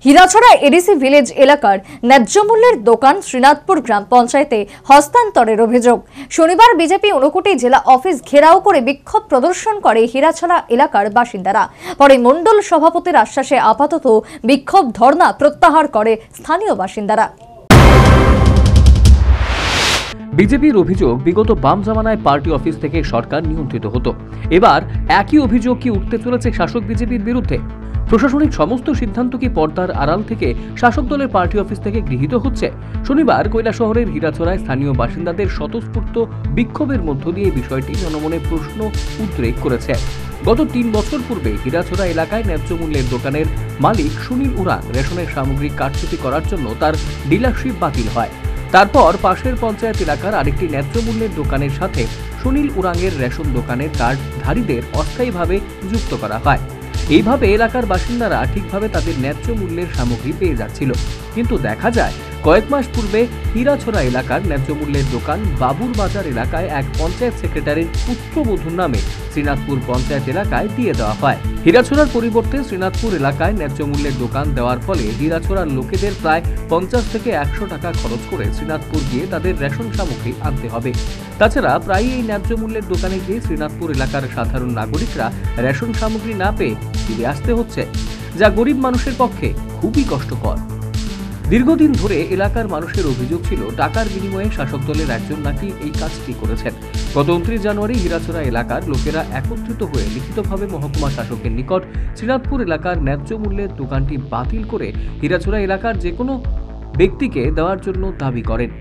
Hirachhara ADC village এলাকার ন্যায্য মূল্যের দোকান শ্রীনাথপুর গ্রাম পঞ্চায়েতে হস্তান্তরের অভিযোগ। শনিবার বিজেপি ঊনকোটি জেলা অফিস ঘেরাও করে বিক্ষোভ প্রদর্শন করে হীরাছড়া এলাকার বাসিন্দারা। পরে মণ্ডল সভাপতির আশ্বাসে আপাতত বিক্ষোভ ধর্ণা প্রত্যাহার করে স্থানীয় বাসিন্দারা। বিজেপির অভিযোগ, বিগত বাম জামানায় পার্টি অফিস থেকে সরকার নিয়ন্ত্রিত হতো। এবার একই অভিযোগ কি উঠতে চলেছে শাসক বিজেপির বিরুদ্ধে? প্রশাসনিক সমস্ত সিদ্ধান্ত কি পর্দার আড়াল থেকে শাসক দলের পার্টি অফিস থেকে গৃহীত হচ্ছে? শনিবার কৈলাসহরের হীরাছড়ায় স্থানীয় বাসিন্দাদের স্বতঃস্ফূর্ত বিক্ষোভের মধ্য দিয়ে বিষয়টি জনমনে প্রশ্ন উদ্রেক করেছে। গত ৩ বছর পূর্বে হীরাছড়া এলাকায় ন্যায্য মূল্যের দোকানের মালিক সুনীল উরাং রেশনের সামগ্রী কারচুপি করার জন্য তার ডিলারশিপ বাতিল হয়। তারপর পাশের পঞ্চায়েত এলাকার আরেকটি ন্যায্য মূল্যের দোকানের সাথে সুনীল উরাংয়ের রেশন দোকানের কার্ডধারীদের অস্থায়ীভাবে যুক্ত করা হয়। এইভাবে এলাকার বাসিন্দারা ঠিকভাবে তাদের ন্যায্য মূল্যের সামগ্রী পেয়ে যাচ্ছিল। কিন্তু দেখা যায় কয়েক মাস পূর্বে হীরাছড়া এলাকার ন্যায্য মূল্যের দোকান বাবুর বাজার এলাকায় এক পঞ্চায়েত সেক্রেটারির পুত্রবধূর নামে শ্রীনাথপুর পঞ্চায়েত এলাকায় দিয়ে দেওয়া হয়। হীরাছড়ার পরিবর্তে শ্রীনাথপুর এলাকায় ন্যায্য মূল্যের দোকান দেওয়ার ফলে হীরাছড়ার লোকেদের প্রায় 50 থেকে 100 টাকা খরচ করে শ্রীনাথপুর গিয়ে তাদের রেশন সামগ্রী আনতে হবে। তাছাড়া প্রায় এই ন্যায্য মূল্যের দোকানে গিয়ে শ্রীনাথপুর এলাকার সাধারণ নাগরিকরা রেশন সামগ্রী না পেয়ে ফিরে আসতে হচ্ছে, যা গরিব মানুষের পক্ষে খুবই কষ্টকর। দীর্ঘদিন ধরে এলাকার মানুষের অভিযোগ ছিল, টাকার বিনিময়ে শাসক দলের একজন নাকি এই কাজটি করেছেন। গত 29 জানুয়ারি হীরাছড়া এলাকার লোকেরা একত্রিত হয়ে লিখিতভাবে মহকুমা শাসকের নিকট শ্রীনাথপুর এলাকার ন্যায্য মূল্যের দোকানটি বাতিল করে হীরাছড়া এলাকার যে কোনো ব্যক্তিকে দেওয়ার জন্য দাবি করেন।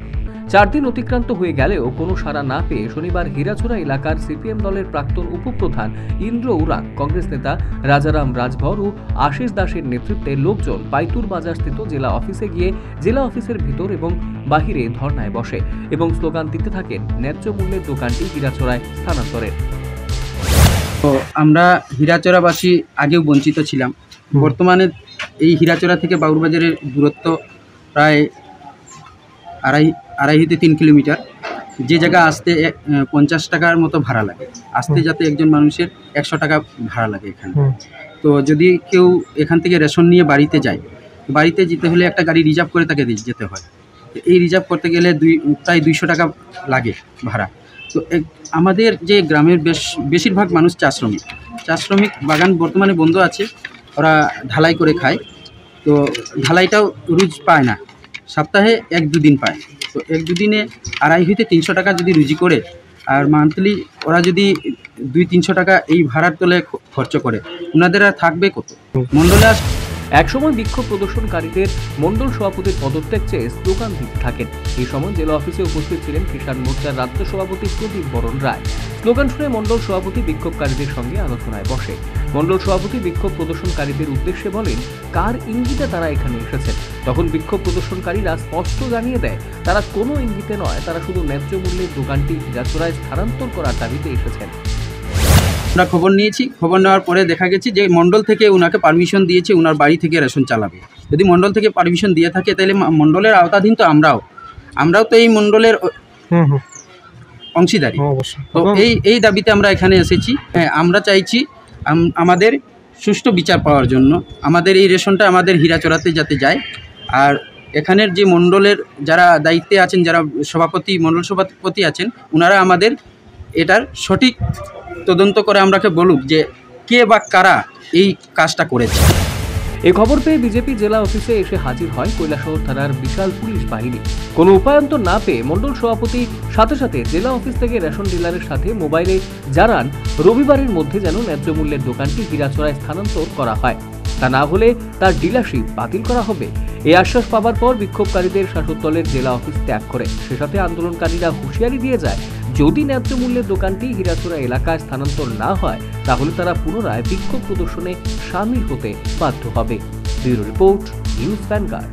4 দিন অতিক্রান্ত হয়ে গেলেও কোনো সাড়া না পেয়ে শনিবার হীরাছড়া এলাকার সিপিএম দলের প্রাক্তন উপপ্রধান ইন্দ্র উরাং, কংগ্রেস নেতা রাজারাম রাজভর ও আশিস দাসের নেতৃত্বে লোকজন পাইতুর বাজার স্থিত জেলা অফিসে গিয়ে জেলা অফিসের ভিতর এবং বাহিরে ধর্নায় বসে এবং স্লোগান দিতে থাকেন ন্যায্য মূল্যের দোকানটি হীরাছড়ায় স্থানান্তরের। তো আমরা হীরাছড়াবাসী আগেও বঞ্চিত ছিলাম। বর্তমানে এই হীরাছড়া থেকে বাবুরবাজারের দূরত্ব প্রায় আড়াই থেকে 3 কিলোমিটার। যে জায়গা আসতে 50 টাকার মতো ভাড়া লাগে, আসতে যাতে একজন মানুষের 100 টাকা ভাড়া লাগে এখানে। তো যদি কেউ এখান থেকে রেশন নিয়ে বাড়িতে যায়, বাড়িতে যেতে হলে একটা গাড়ি রিজার্ভ করে তাকে যেতে হয়। এই রিজার্ভ করতে গেলে প্রায় 200 টাকা লাগে ভাড়া। তো আমাদের যে গ্রামের বেশিরভাগ মানুষ চা শ্রমিক, বাগান বর্তমানে বন্ধ আছে, ওরা ঢালাই করে খায়। তো ঢালাইটাও রোজ পায় না, সপ্তাহে 1-2 দিন পায়। তো 1-2 দিনে 250 থেকে 300 টাকা যদি রুজি করে, আর মান্থলি ওরা যদি 200-300 টাকা এই ভাড়ার তোলে খরচ করে, ওনাদের আর থাকবে কত? মণ্ডলে একসময় বিক্ষোভ প্রদর্শনকারীদের মণ্ডল সভাপতির পদত্যাগ চেয়ে স্লোগান দিতে থাকেন। এই সময় জেলা অফিসে উপস্থিত ছিলেন কিষাণ মোর্চার রাজ্য সভাপতি প্রদীপ বরণ রায়। স্লোগান শুনে মণ্ডল সভাপতি বিক্ষোভকারীদের সঙ্গে আলোচনায় বসে। মণ্ডল সভাপতি বিক্ষোভ প্রদর্শনকারীদের উদ্দেশ্যে বলেন কার ইঙ্গিতে তারা এখানে এসেছেন। তখন বিক্ষোভ প্রদর্শনকারীরা স্পষ্ট জানিয়ে দেয় তারা কোনো ইঙ্গিতে নয়, তারা শুধু ন্যায্য মূল্যের দোকানটি হীরাছড়ায় স্থানান্তর করার দাবিতে এসেছেন। আমরা খবর নিয়েছি, খবর নেওয়ার পরে দেখা গেছে যে মণ্ডল থেকে ওনাকে পারমিশন দিয়েছে ওনার বাড়ি থেকে রেশন চালাবে। যদি মণ্ডল থেকে পারমিশন দিয়ে থাকে তাহলে মণ্ডলের আওতাধীন তো আমরাও তো এই মণ্ডলের অংশীদারি। তো এই দাবিতে আমরা এখানে এসেছি। আমরা চাইছি আমাদের সুষ্ঠু বিচার পাওয়ার জন্য, আমাদের এই রেশনটা আমাদের হীরাছড়াতে যাতে যায়। আর এখানের যে মণ্ডলের যারা দায়িত্বে আছেন, যারা মণ্ডল সভাপতি আছেন, ওনারা আমাদের এটার সঠিক তদন্ত করে আমরাকে বলুক যে কে বা কারা এই কাজটা করেছে। এই খবর পেয়ে বিজেপি জেলা অফিসে এসে হাজির হয় কৈলাসহর থানার বিশাল পুলিশ বাহিনী। কোনো উপায়ন্তর না পেয়ে মণ্ডল সভাপতি সাথে সাথে জেলা অফিস থেকে রেশন ডিলারের সাথে মোবাইলে জানান রবিবারের মধ্যে যেন ন্যায্য মূল্যের দোকানটি হীরাছড়ায় স্থানান্তর করা হয়, তা না হলে তার ডিলারশিপ বাতিল করা হবে। এই আশ্বাস পাওয়ার পর বিক্ষোভকারীদের শাসক দলের জেলা অফিস ত্যাগ করে। সে সাথে আন্দোলনকারীরা হুঁশিয়ারি দিয়ে যায়, যদি ন্যায্য মূল্যের দোকানটি হীরাছড়া এলাকায় স্থানান্তর না হয় তাহলে তারা পুনরায় বিক্ষোভ প্রদর্শনে সামিল হতে বাধ্য হবে। Bureau report, news vanguard.